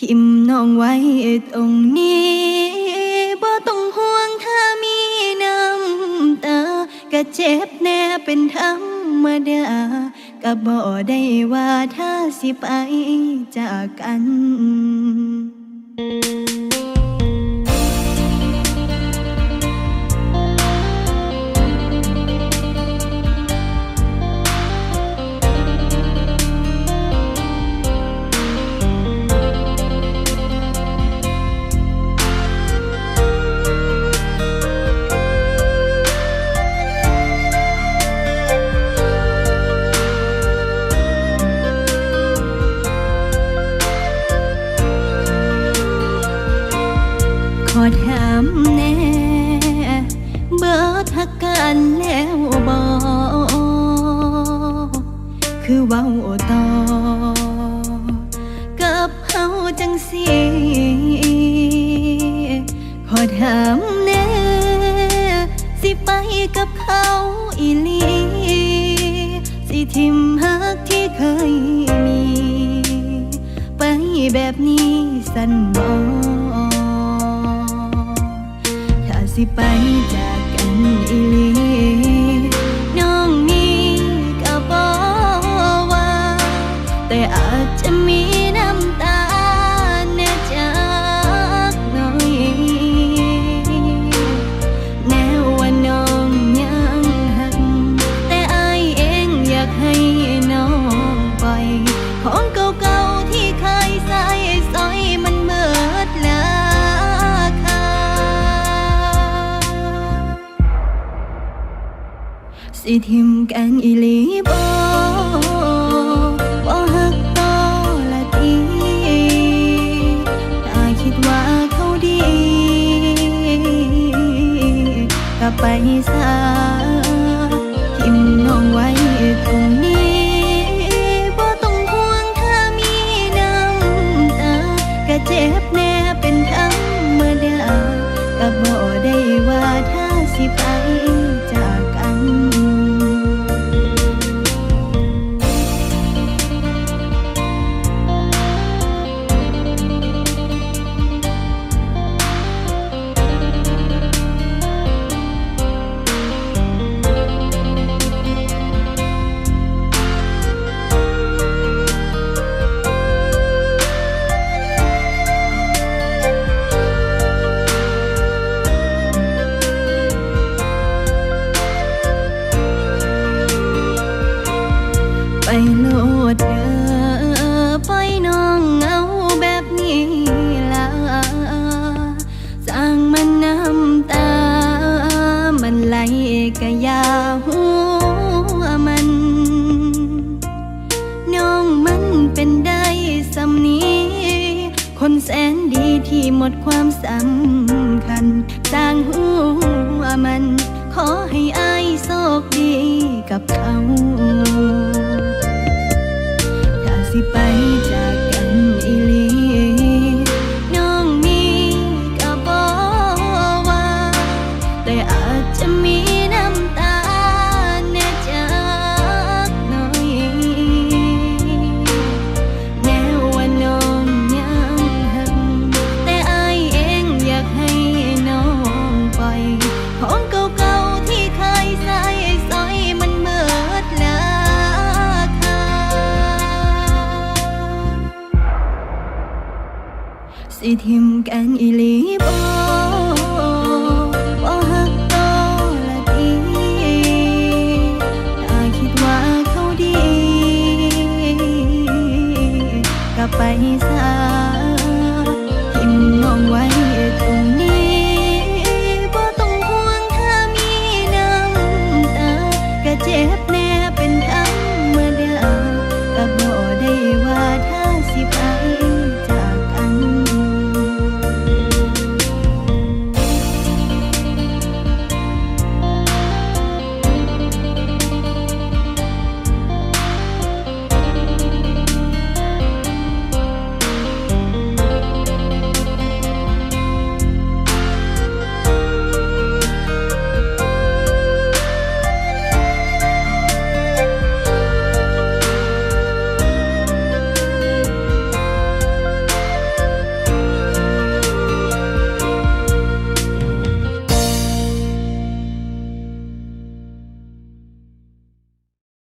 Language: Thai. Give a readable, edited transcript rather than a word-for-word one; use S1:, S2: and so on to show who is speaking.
S1: หิมน้องไว้ตรงนี้บ่ต้องห่วงถ้ามีน้ำตาก็เจ็บแน่เป็นธรรมดาก็บ่ได้ว่าถ้าสิไปจากกันขอถามแน่เบิดหักกันแล้วบ่คือเว้าต่อกับเฮาจังสิขอถามแน่สิไปกับเขาอีหลีสิทิมหักที่เคยมีไปแบบนี้สั่นบ่สิไปจากกันอีหลีน้องนี่ก็บอกว่าแต่อาจจะมีน้ำตาแน่จากหน่อยแน่ว่าน้องยังหักแต่อายเองอยากให้น้องปล่อยของเก่าๆที่เคยใส่สอยมันเมิดแล้วสิทิมกันอีหลีบ่ฮักต่อละทีถ้าคิดว่าเขาดีก็ไปซะทิมน้องไว้ตรงนี้บ่ต้องห่วงถ้ามีน้ำตาก็เจ็บแน่เป็นธรรมดาก็บ่ได้ว่าถ้าสิไปจากกันไปโลดเด้อปล่อยน้องเงาแบบนี้ล่ะสร้างมันน้ำตามันไหลก็อย่าหัวมันน้องมันเป็นได้สำนี้คนแสนดีที่หมดความสำคัญสร้างหัวมันขอให้อายโชคดีกับเขาสิไปจากกันอีหลีน้องนี่ก็บอกว่าแต่อาจจะมีน้ำตาแน่จากหน่อยแน่ว่าน้องยังหักแต่อายเองอยากให้น้องปล่อยของเก่าๆที่เคยใส่สอยมันเมิดแล้วสิทิมกันอีหลีบ่ฮักต่อละทีถ้าคิดว่าเขาดีก็ไปซะ